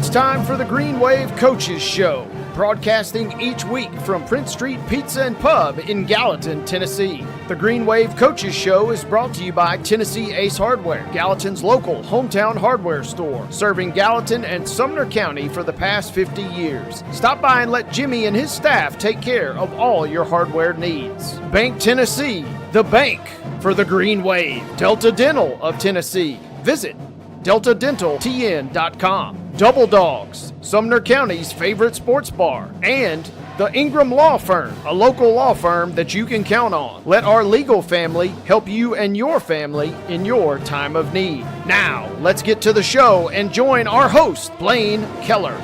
It's time for the Green Wave Coaches Show, broadcasting each week from Prince Street Pizza and Pub in Gallatin, Tennessee. The Green Wave Coaches Show is brought to you by Tennessee Ace Hardware, Gallatin's local hometown hardware store, serving Gallatin and Sumner County for the past 50 years. Stop by and let Jimmy and his staff take care of all your hardware needs. Bank Tennessee, the bank for the Green Wave. Delta Dental of Tennessee. Visit deltadentaltn.com. Double Dogs, Sumner County's favorite sports bar, and the Ingram Law Firm, a local law firm that you can count on. Let our legal family help you and your family in your time of need. Now, let's get to the show and join our host, Blaine Kellar.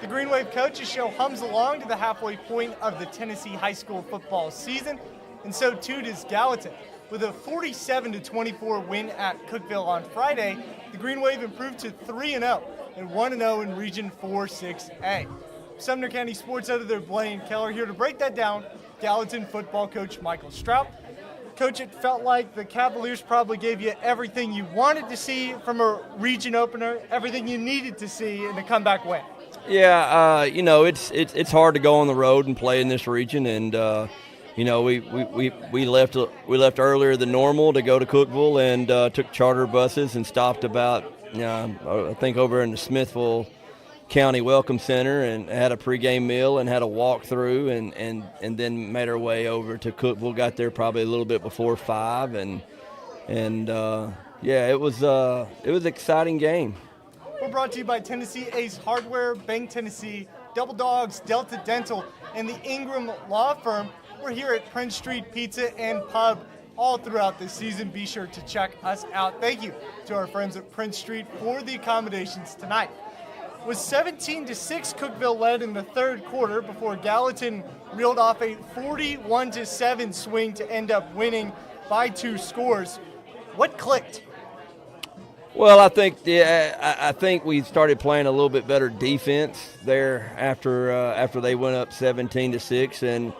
The Green Wave Coaches Show hums along to the halfway point of the Tennessee high school football season, and so too does Gallatin. With a 47-24 win at Cookeville on Friday, the Green Wave improved to 3-0 and 1-0 in Region 4-6A. Sumner County Sports Editor Blaine Kellar here to break that down. Gallatin football coach Michael Stroup. Coach, it felt like the Cavaliers probably gave you everything you wanted to see from a region opener, everything you needed to see in a comeback win. Yeah, it's hard to go on the road and play in this region, and we left earlier than normal to go to Cookeville and took charter buses and stopped about I think over in the Smithville County Welcome Center and had a pregame meal and had a walkthrough and then made our way over to Cookeville. Got there probably a little bit before 5 and it was an exciting game. We're brought to you by Tennessee Ace Hardware, Bank Tennessee, Double Dogs, Delta Dental, and the Ingram Law Firm. We're here at Prince Street Pizza and Pub all throughout this season. Be sure to check us out. Thank you to our friends at Prince Street for the accommodations tonight. With 17-6, Cookeville led in the third quarter before Gallatin reeled off a 41-7 swing to end up winning by 2 scores. What clicked? Well, I think we started playing a little bit better defense there after they went up 17-6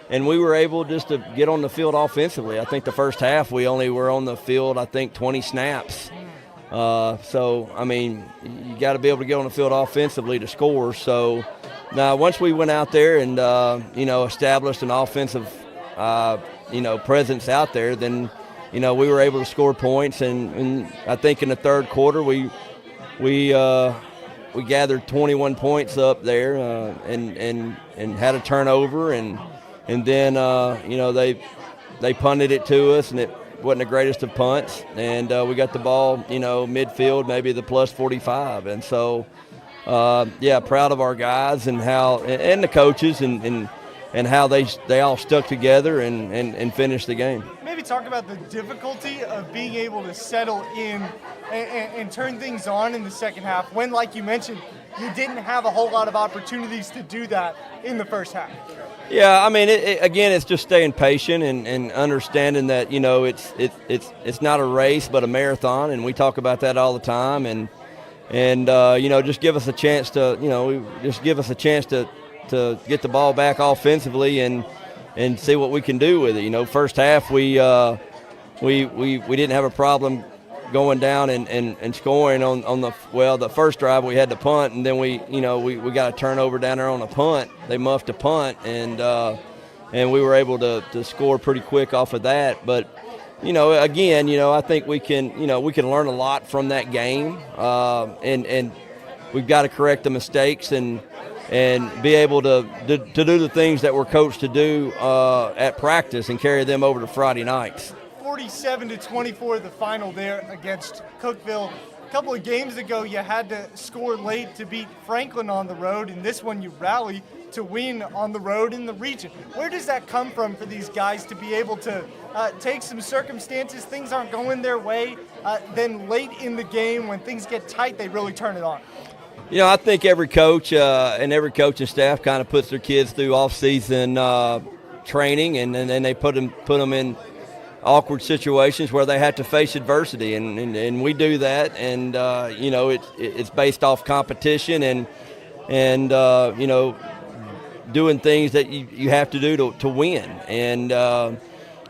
and we were able just to get on the field offensively. I think the first half we only were on the field, 20 snaps. So, I mean, you got to be able to get on the field offensively to score. So, now once we went out there and, established an offensive, presence out there, then, we were able to score points. And I think in the third quarter we gathered 21 points up there and had a turnover and then, they punted it to us, and it wasn't the greatest of punts. And we got the ball, midfield, maybe the plus 45. And so, proud of our guys and the coaches and how they all stuck together and finished the game. Maybe talk about the difficulty of being able to settle in and turn things on in the second half when, like you mentioned, you didn't have a whole lot of opportunities to do that in the first half. Yeah, I mean, it's just staying patient and understanding that it's not a race but a marathon, and we talk about that all the time. And just give us a chance to get the ball back offensively and see what we can do with it. First half we didn't have a problem going down and scoring on the first drive. We had to punt, and then we got a turnover down there on a punt. They muffed a punt, and we were able to score pretty quick off of that. But again, I think we can learn a lot from that game, and we've got to correct the mistakes and be able to do the things that we're coached to do at practice and carry them over to Friday nights. 47-24 the final there against Cookeville. A couple of games ago you had to score late to beat Franklin on the road, and this one you rally to win on the road in the region. Where does that come from for these guys to be able to take some circumstances, things aren't going their way, then late in the game when things get tight they really turn it on? I think every coach and every coaching staff kind of puts their kids through off-season training, and then they put them in awkward situations where they have to face adversity, and we do that, and it's based off competition and doing things that you have to do to win, and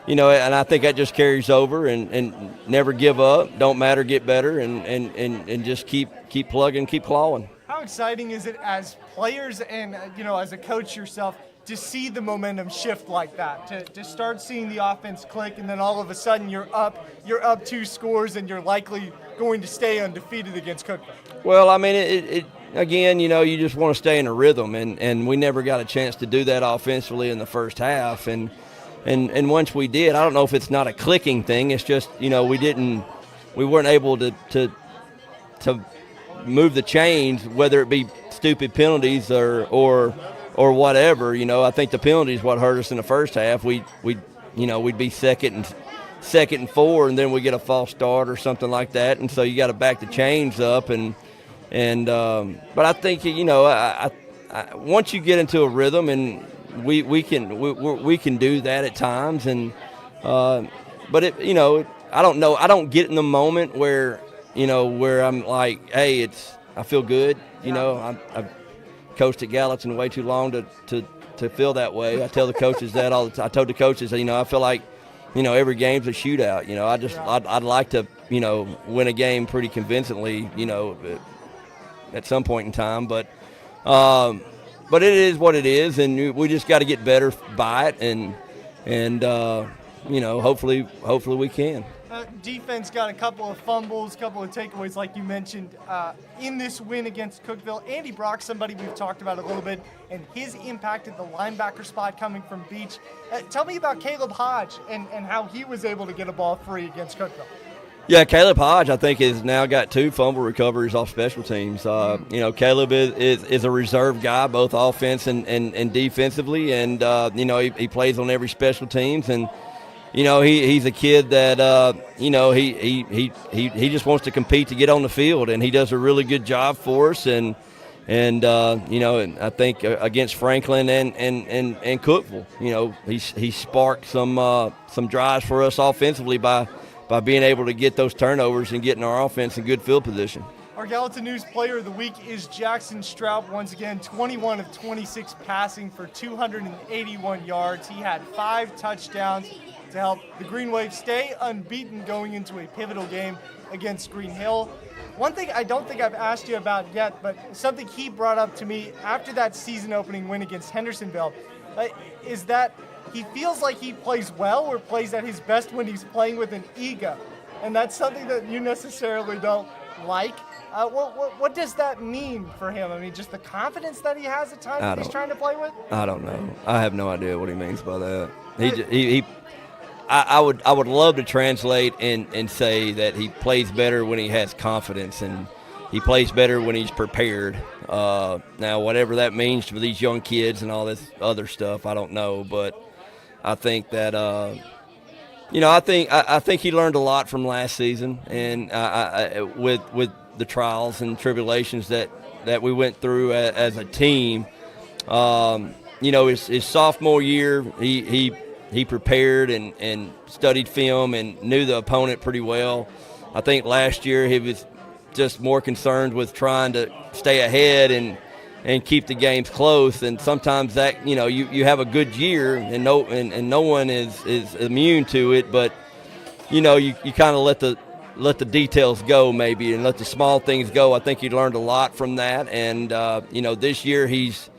and I think that just carries over, and never give up, don't matter, get better, and just keep plugging, keep clawing. How exciting is it as players and, as a coach yourself, to see the momentum shift like that, to start seeing the offense click, and then all of a sudden you're up 2 scores and you're likely going to stay undefeated against Cookville? Well, I mean, it again, you just want to stay in a rhythm, and we never got a chance to do that offensively in the first half, and once we did, I don't know if it's not a clicking thing, it's just, we weren't able to move the chains, whether it be stupid penalties or whatever. I think the penalty is what hurt us in the first half. We'd be second and 4, and then we get a false start or something like that, and so you got to back the chains up. But I think I once you get into a rhythm, and we can do that at times, and but I don't know. I don't get in the moment where I'm like, hey, I feel good. I've coached at Gallatin way too long to feel that way. I tell the coaches that all the time. I told the coaches, I feel like, every game's a shootout. I'd like to, win a game pretty convincingly, at some point in time. But it is what it is, and we just got to get better by it, and hopefully we can. Defense got a couple of fumbles, couple of takeaways, like you mentioned, in this win against Cookville. Andy Brock, somebody we've talked about a little bit, and his impact at the linebacker spot coming from Beach. Tell me about Caleb Hodge and how he was able to get a ball free against Cookville. Yeah, Caleb Hodge, I think, has now got 2 fumble recoveries off special teams. Caleb is a reserve guy, both offense and defensively, and he plays on every special teams, and he's a kid that he just wants to compete to get on the field, and he does a really good job for us, and I think against Franklin and Cookville, he sparked some drives for us offensively by being able to get those turnovers and getting our offense in good field position. Our Gallatin News Player of the Week is Jackson Stroup. Once again, 21 of 26 passing for 281 yards. He had 5 touchdowns to help the Green Wave stay unbeaten going into a pivotal game against Green Hill. One thing I don't think I've asked you about yet, but something he brought up to me after that season-opening win against Hendersonville, is that he feels like he plays well or plays at his best when he's playing with an ego. And that's something that you necessarily don't like. What does that mean for him? I mean, just the confidence that he has at times that he's trying to play with? I don't know. I have no idea what he means by that. I would love to translate and say that he plays better when he has confidence, and he plays better when he's prepared. Now, whatever that means for these young kids and all this other stuff, I don't know. But I think that I think he learned a lot from last season, and with the trials and tribulations that we went through as a team. His sophomore year, he prepared and studied film and knew the opponent pretty well. I think last year he was just more concerned with trying to stay ahead and keep the games close. And sometimes that, you have a good year and no one is immune to it, but you kind of let the details go maybe and let the small things go. I think he learned a lot from that, and this year he's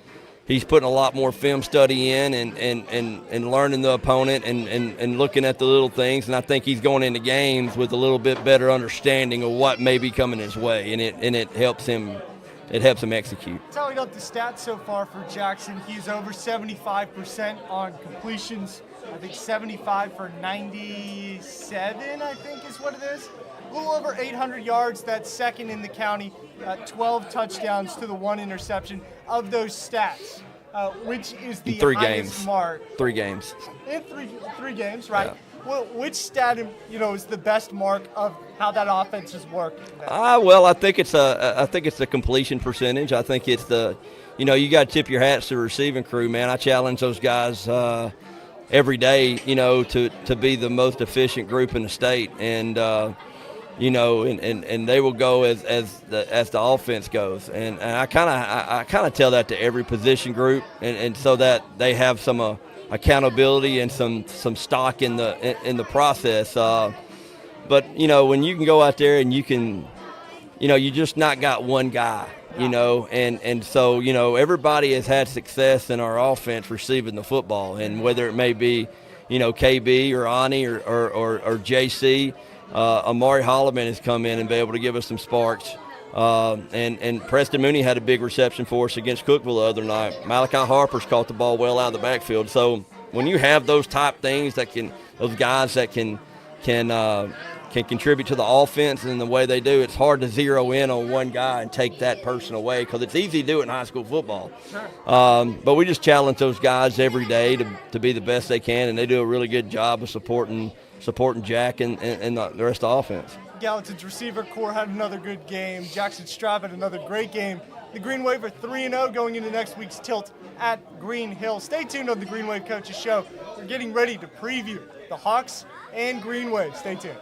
putting a lot more film study in and learning the opponent and looking at the little things, and I think he's going into games with a little bit better understanding of what may be coming his way, and it helps him execute. Tallying up the stats so far for Jackson, he's over 75% on completions. I think 75 for 97, I think is what it is. A little over 800 yards, that's second in the county. 12 touchdowns to the 1 interception. Of those stats, which is the highest mark? 3 games. In three games, right? Yeah. Well, which stat, is the best mark of how that offense is working? Well, I think it's the completion percentage. I think it's you got to tip your hats to the receiving crew, man. I challenge those guys every day, to be the most efficient group in the state, and and they will go as the offense goes, and I kind of tell that to every position group, and so that they have a accountability and some stock in the process. But when you can go out there and you can, you just not got one guy. And so everybody has had success in our offense receiving the football, and whether it may be KB or Ani or JC, Amari Holloman has come in and been able to give us some sparks. And Preston Mooney had a big reception for us against Cookeville the other night. Malachi Harper's caught the ball well out of the backfield. So when you have those type things those guys that can contribute to the offense and the way they do, it's hard to zero in on one guy and take that person away, because it's easy to do it in high school football. Sure. But we just challenge those guys every day to be the best they can, and they do a really good job of supporting Jack and the rest of the offense. Gallatin's receiver core had another good game. Jackson Stroup had another great game. The Green Wave are 3-0 going into next week's tilt at Green Hill. Stay tuned on the Green Wave Coaches Show. We're getting ready to preview the Hawks and Green Wave. Stay tuned.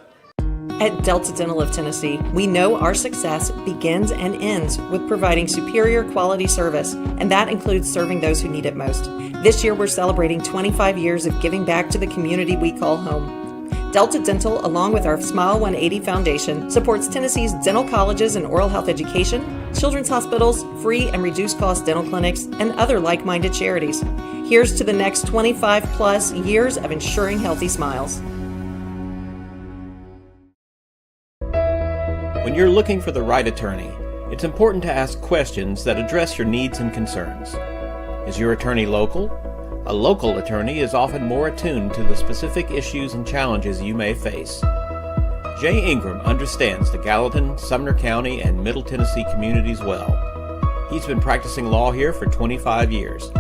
At Delta Dental of Tennessee, we know our success begins and ends with providing superior quality service, and that includes serving those who need it most. This year, we're celebrating 25 years of giving back to the community we call home. Delta Dental, along with our Smile 180 Foundation, supports Tennessee's dental colleges and oral health education, children's hospitals, free and reduced cost dental clinics, and other like-minded charities. Here's to the next 25 plus years of ensuring healthy smiles. When you're looking for the right attorney, it's important to ask questions that address your needs and concerns. Is your attorney local? A local attorney is often more attuned to the specific issues and challenges you may face. Jay Ingram understands the Gallatin, Sumner County, and Middle Tennessee communities well. He's been practicing law here for 25 years.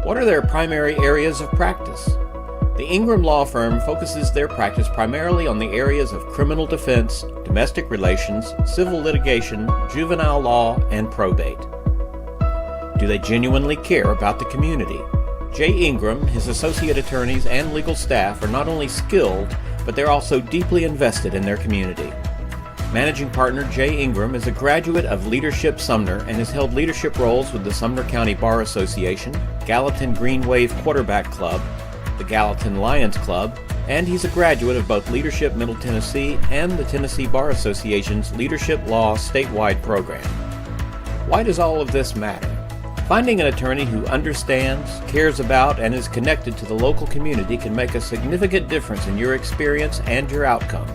What are their primary areas of practice? The Ingram Law Firm focuses their practice primarily on the areas of criminal defense, domestic relations, civil litigation, juvenile law, and probate. Do they genuinely care about the community? Jay Ingram, his associate attorneys, and legal staff are not only skilled, but they're also deeply invested in their community. Managing partner Jay Ingram is a graduate of Leadership Sumner and has held leadership roles with the Sumner County Bar Association, Gallatin Green Wave Quarterback Club, the Gallatin Lions Club, and he's a graduate of both Leadership Middle Tennessee and the Tennessee Bar Association's Leadership Law statewide program. Why does all of this matter? Finding an attorney who understands, cares about, and is connected to the local community can make a significant difference in your experience and your outcome.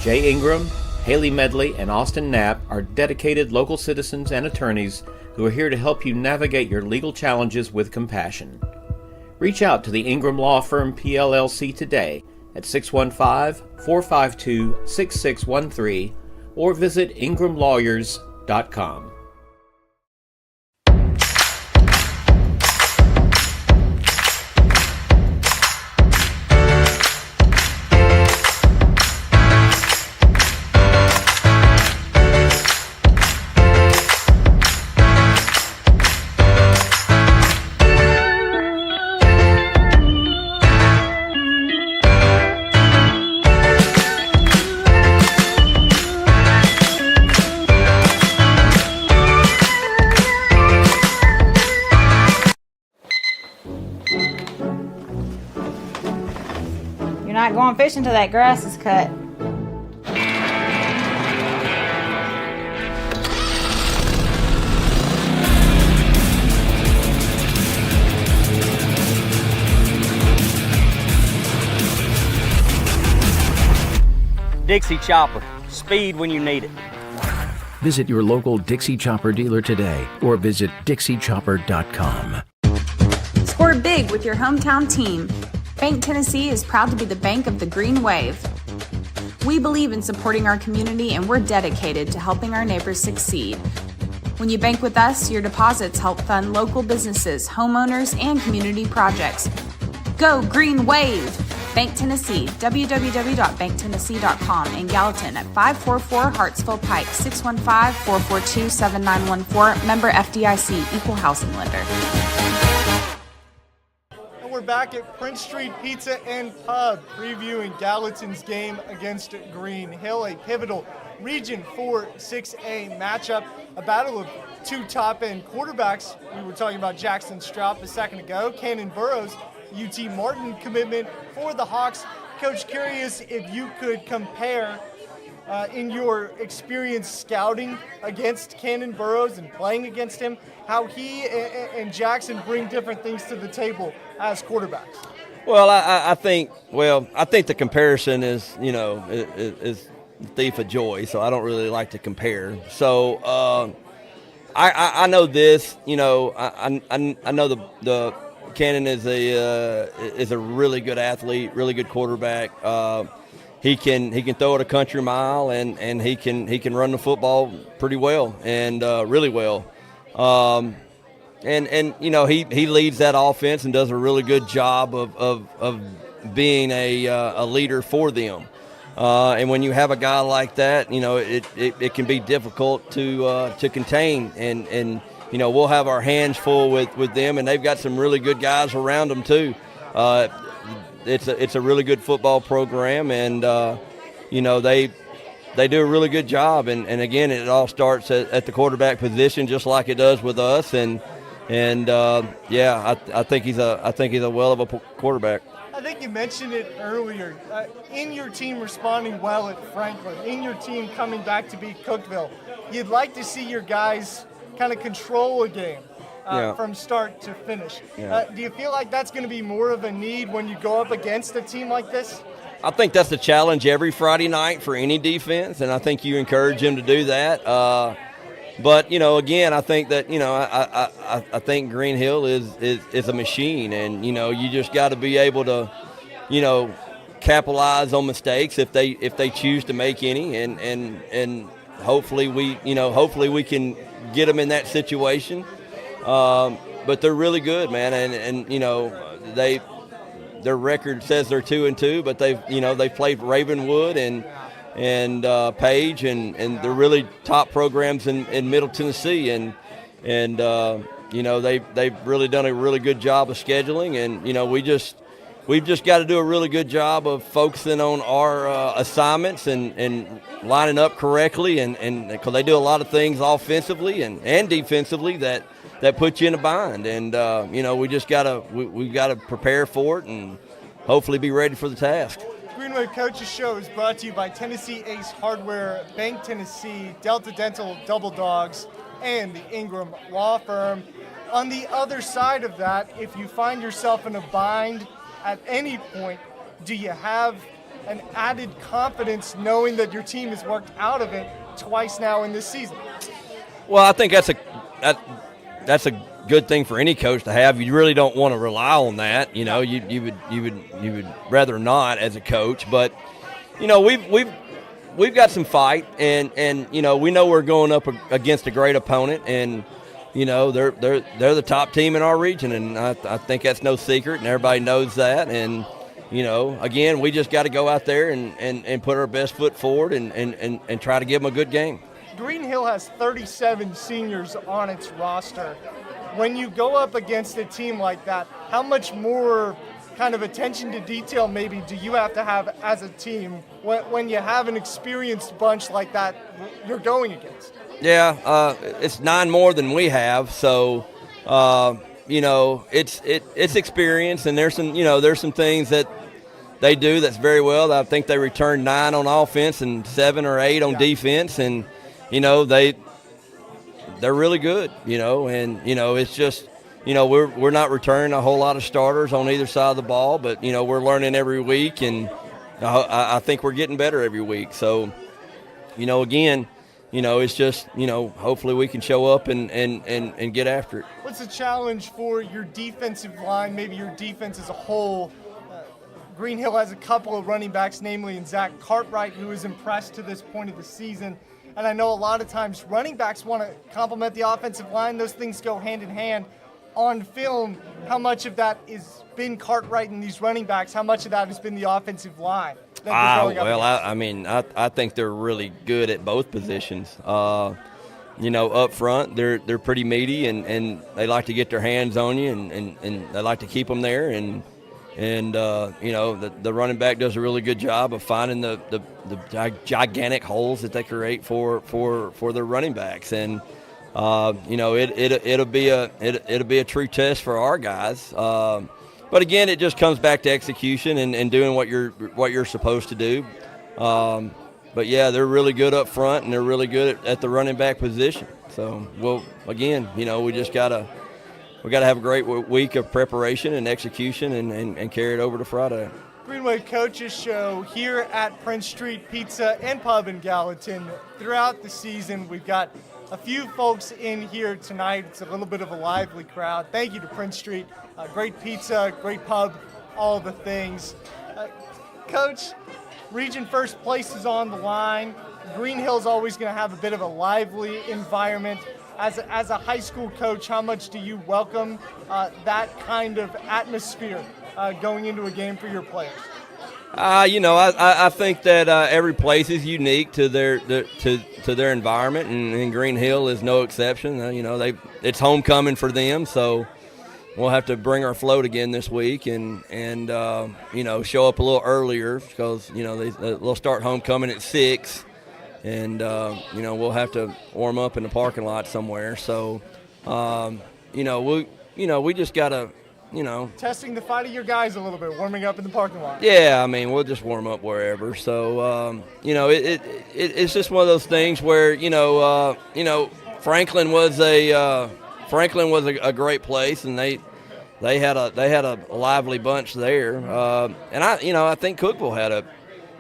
Jay Ingram, Haley Medley, and Austin Knapp are dedicated local citizens and attorneys who are here to help you navigate your legal challenges with compassion. Reach out to the Ingram Law Firm PLLC today at 615-452-6613 or visit ingramlawyers.com. You're not going fishing till that grass is cut. Dixie Chopper. Speed when you need it. Visit your local Dixie Chopper dealer today or visit dixiechopper.com. Score big with your hometown team. Bank Tennessee is proud to be the bank of the Green Wave. We believe in supporting our community and we're dedicated to helping our neighbors succeed. When you bank with us, your deposits help fund local businesses, homeowners, and community projects. Go Green Wave! Bank Tennessee, www.banktennessee.com, in Gallatin at 544 Hartsville Pike, 615-442-7914, member FDIC, equal housing lender. We're back at Prince Street Pizza and Pub previewing Gallatin's game against Green Hill, a pivotal Region 4 6A matchup, a battle of two top-end quarterbacks. We were talking about Jackson Stroup a second ago. Cannon Burrows UT Martin commitment for the Hawks. Coach, curious if you could compare in your experience scouting against Cannon Burrows and playing against him, how he and Jackson bring different things to the table as quarterbacks. Well, I think the comparison is, is thief of joy, so I don't really like to compare. So I know this, I know the Cannon is a really good athlete, really good quarterback. He can throw it a country mile, and he can run the football pretty well and really well. And he leads that offense and does a really good job of being a leader for them. And when you have a guy like that, it can be difficult to contain. And we'll have our hands full with them, and they've got some really good guys around them too. It's a really good football program, and they do a really good job. And again, it all starts at the quarterback position, just like it does with us. I think he's a well of a quarterback. I think you mentioned it earlier. In your team responding well at Franklin, in your team coming back to beat Cookeville, you'd like to see your guys kind of control a game from start to finish. Yeah. Do you feel like that's going to be more of a need when you go up against a team like this? I think that's the challenge every Friday night for any defense, and I think you encourage them to do that. But again, I think that I think Green Hill is a machine, and you just got to be able to capitalize on mistakes if they choose to make any, and hopefully we can get them in that situation. But they're really good, man, and their record says they're 2-2, but they've played Ravenwood and Page, and they're really top programs in Middle Tennessee, and they've really done a really good job of scheduling, and we've just got to do a really good job of focusing on our assignments and lining up correctly, and because they do a lot of things offensively and defensively that put you in a bind, and we've got to prepare for it and hopefully be ready for the task. Green Wave Coaches Show is brought to you by Tennessee Ace Hardware, Bank Tennessee, Delta Dental Double Dogs, and the Ingram Law Firm. On the other side of that, if you find yourself in a bind at any point, do you have an added confidence knowing that your team has worked out of it twice now in this season? Well, I think that's a good thing for any coach to have. You really don't want to rely on that. You would rather not as a coach. But we've got some fight, and we know we're going up against a great opponent, and they're the top team in our region, and I think that's no secret, and everybody knows that. And again, we just got to go out there and put our best foot forward and try to give them a good game. Green Hill has 37 seniors on its roster. When you go up against a team like that, how much more kind of attention to detail maybe do you have to have as a team when you have an experienced bunch like that you're going against? Yeah, it's 9 more than we have, so it's experience, and there's some things that they do that's very well. I think they return 9 on offense and 7 or 8 on defense, and they're really good, and it's just we're not returning a whole lot of starters on either side of the ball, but we're learning every week, and I think we're getting better every week. So again, it's just hopefully we can show up and get after it. What's the challenge for your defensive line, maybe your defense as a whole? Green Hill has a couple of running backs, namely in Zach Cartwright, who is impressed to this point of the season. And I know a lot of times running backs want to complement the offensive line. Those things go hand in hand. On film, how much of that has been Cartwright and these running backs? How much of that has been the offensive line? I think they're really good at both positions. Up front, they're pretty meaty, and they like to get their hands on you, and they like to keep them there. And the running back does a really good job of finding the gigantic holes that they create for their running backs, and it'll be a true test for our guys. But again, it just comes back to execution and doing what you're supposed to do. But yeah, they're really good up front, and they're really good at the running back position. So, well, again, we just gotta have a great week of preparation and execution, and carry it over to Friday. Green Wave Coaches Show here at Prince Street Pizza and Pub in Gallatin. Throughout the season, we've got a few folks in here tonight. It's a little bit of a lively crowd. Thank you to Prince Street. Great pizza, great pub, all the things. Coach, region first place is on the line. Green Hill's always going to have a bit of a lively environment. As a high school coach, how much do you welcome that kind of atmosphere going into a game for your players? I think that every place is unique to their environment, and Green Hill is no exception. It's homecoming for them, so we'll have to bring our float again this week and show up a little earlier because they'll start homecoming at 6, and we'll have to warm up in the parking lot somewhere. So we just gotta. Testing the fight of your guys a little bit, warming up in the parking lot. Yeah, we'll just warm up wherever. So, it's just one of those things where, Franklin was a great place, and they had a lively bunch there. And I think Cookeville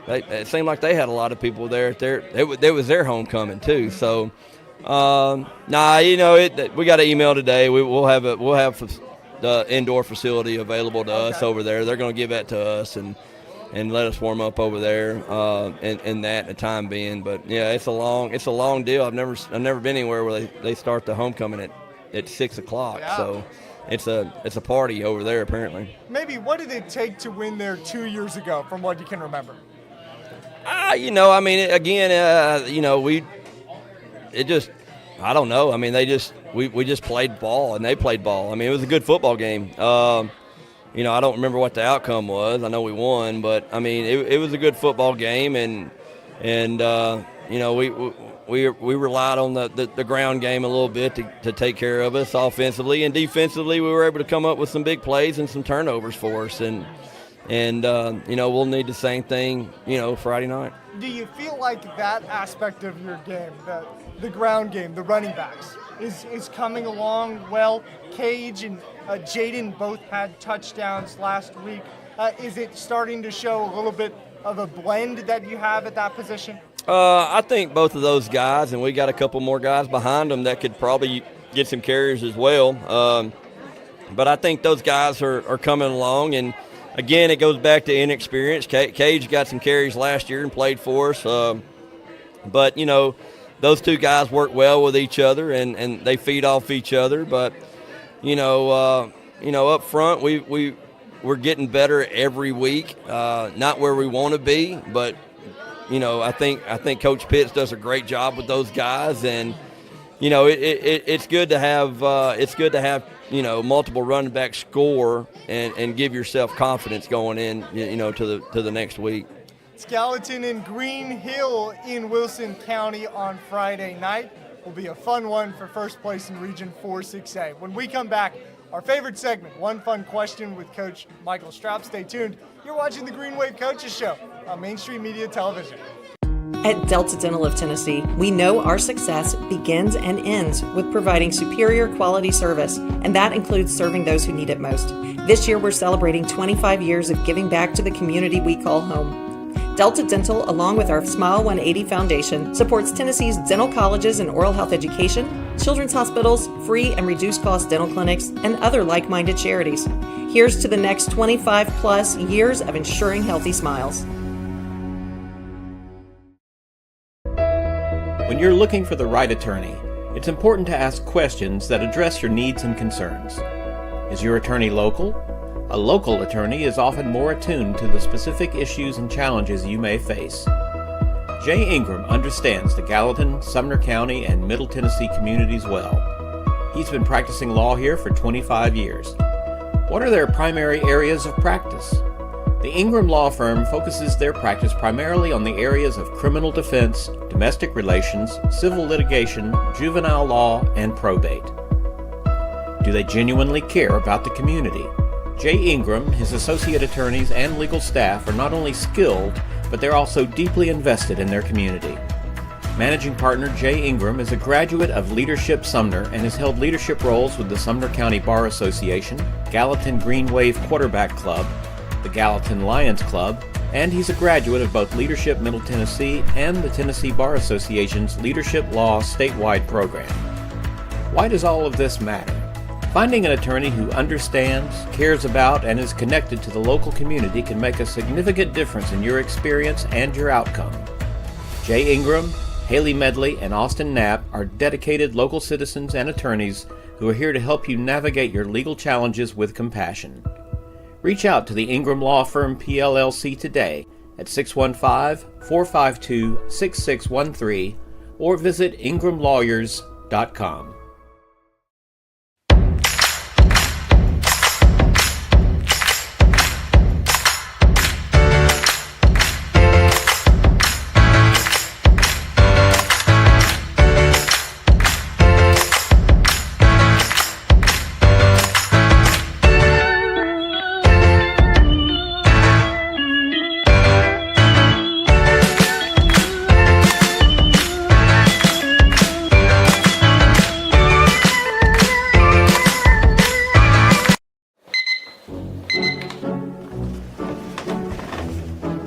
it seemed like they had a lot of people there. It was their homecoming too. So, we got an email today. We'll have the indoor facility available to us over there. They're going to give that to us and let us warm up over there in that the time being. But yeah, it's a long deal. I've never been anywhere where they start the homecoming at 6 o'clock. Yeah. So it's a party over there apparently. Maybe what did it take to win there 2 years ago, from what you can remember? I don't know. We just played ball, and they played ball. It was a good football game. I don't remember what the outcome was. I know we won, but it was a good football game, and we relied on the ground game a little bit to take care of us offensively, and defensively we were able to come up with some big plays and some turnovers for us, and we'll need the same thing Friday night. Do you feel like that aspect of your game, the ground game, the running backs, is coming along well? Cage and Jaden both had touchdowns last week. Is it starting to show a little bit of a blend that you have at that position? I think both of those guys, and we got a couple more guys behind them that could probably get some carries as well. But I think those guys are coming along, and again, it goes back to inexperience. Cage got some carries last year and played for us. But, those two guys work well with each other, and they feed off each other. But, up front, we're getting better every week. Not where we want to be, but, I think Coach Pitts does a great job with those guys. And, it's good to have multiple running backs score and give yourself confidence going in, to the next week. It's Gallatin and Green Hill in Wilson County on Friday night. Will be a fun one for first place in Region 4-6A. When we come back, our favorite segment, One Fun Question with Coach Michael Stroup. Stay tuned. You're watching the Green Wave Coaches Show on Mainstream Media Television. At Delta Dental of Tennessee, we know our success begins and ends with providing superior quality service, and that includes serving those who need it most. This year, we're celebrating 25 years of giving back to the community we call home. Delta Dental, along with our Smile 180 Foundation, supports Tennessee's dental colleges and oral health education, children's hospitals, free and reduced cost dental clinics, and other like-minded charities. Here's to the next 25-plus years of ensuring healthy smiles. When you're looking for the right attorney, it's important to ask questions that address your needs and concerns. Is your attorney local? A local attorney is often more attuned to the specific issues and challenges you may face. Jay Ingram understands the Gallatin, Sumner County, and Middle Tennessee communities well. He's been practicing law here for 25 years. What are their primary areas of practice? The Ingram Law Firm focuses their practice primarily on the areas of criminal defense, domestic relations, civil litigation, juvenile law, and probate. Do they genuinely care about the community? Jay Ingram, his associate attorneys, and legal staff are not only skilled, but they're also deeply invested in their community. Managing partner Jay Ingram is a graduate of Leadership Sumner and has held leadership roles with the Sumner County Bar Association, Gallatin Green Wave Quarterback Club, the Gallatin Lions Club, and he's a graduate of both Leadership Middle Tennessee and the Tennessee Bar Association's Leadership Law statewide program. Why does all of this matter? Finding an attorney who understands, cares about, and is connected to the local community can make a significant difference in your experience and your outcome. Jay Ingram, Haley Medley, and Austin Knapp are dedicated local citizens and attorneys who are here to help you navigate your legal challenges with compassion. Reach out to the Ingram Law Firm PLLC today at 615-452-6613 or visit ingramlawyers.com.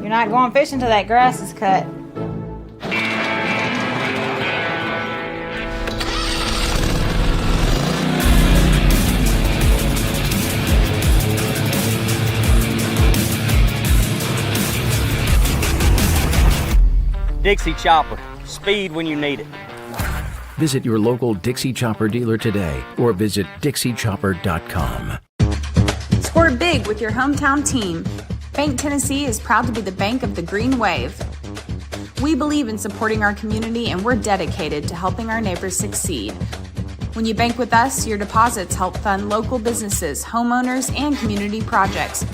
You're not going fishing till that grass is cut. Dixie Chopper. Speed when you need it. Visit your local Dixie Chopper dealer today or visit dixiechopper.com. Score big with your hometown team. Bank Tennessee is proud to be the bank of the Green Wave. We believe in supporting our community and we're dedicated to helping our neighbors succeed. When you bank with us, your deposits help fund local businesses, homeowners, and community projects.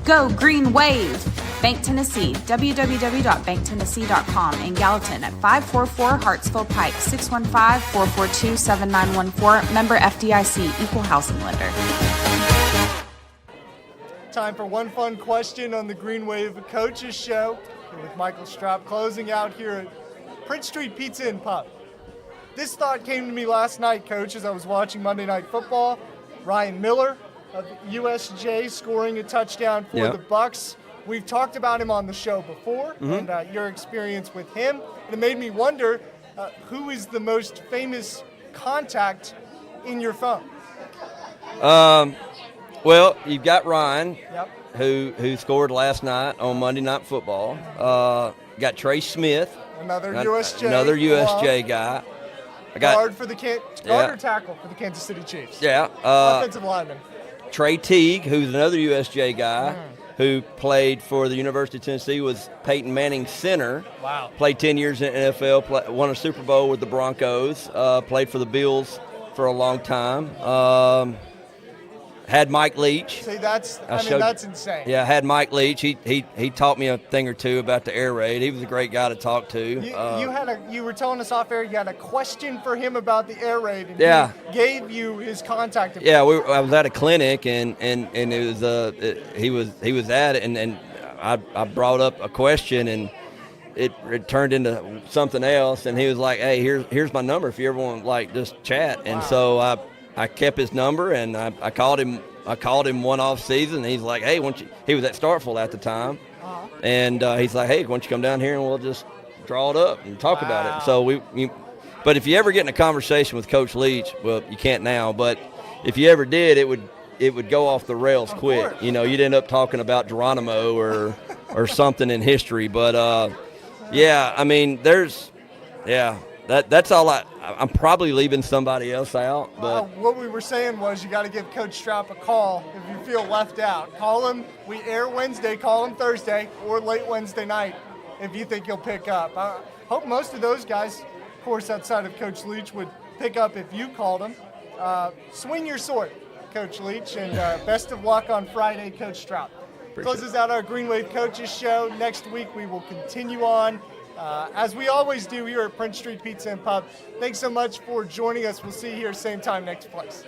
Go Green Wave! Bank Tennessee, www.banktennessee.com, in Gallatin at 544 Hartsville Pike, 615-442-7914, member FDIC, equal housing lender. Time for one fun question on the Green Wave Coaches Show. Here with Michael Stroup closing out here at Prince Street Pizza and Pub. This thought came to me last night, Coach, as I was watching Monday Night Football. Ryan Miller of USJ scoring a touchdown for the Bucks. We've talked about him on the show before and your experience with him. And it made me wonder, who is the most famous contact in your phone? Well, you've got Ryan, who scored last night on Monday Night Football. Got Trey Smith, another USJ guy. I got guard or tackle for the Kansas City Chiefs. Offensive lineman. Trey Teague, who's another USJ guy who played for the University of Tennessee, was Peyton Manning's center. Wow. Played 10 years in the NFL, won a Super Bowl with the Broncos, played for the Bills for a long time. Had Mike Leach. See, that's insane. Yeah, had Mike Leach. He taught me a thing or two about the air raid. He was a great guy to talk to. You were telling us off air you had a question for him about the air raid, and he gave you his contact information. Yeah, I was at a clinic and it was he was at it and I brought up a question and it turned into something else, and he was like, "Hey, here's my number if you ever want to just chat." And so I kept his number, and I called him. I called him one off season. And he's like, "Hey, he was at Starkville at the time, and he's like, "Hey, why don't you come down here and we'll just draw it up and talk about it." So but if you ever get in a conversation with Coach Leach, well, you can't now, but if you ever did, it would go off the rails quick. You'd end up talking about Geronimo or something in history. But that's all. I'm probably leaving somebody else out. But what we were saying was you got to give Coach Stroup a call if you feel left out. Call him. We air Wednesday. Call him Thursday or late Wednesday night if you think he'll pick up. I hope most of those guys, of course, outside of Coach Leach, would pick up if you called them. Swing your sword, Coach Leach, and best of luck on Friday, Coach Stroup. Closes out our Green Wave Coaches Show. Next week we will continue on. As we always do here at Prince Street Pizza and Pub. Thanks so much for joining us. We'll see you here same time next place.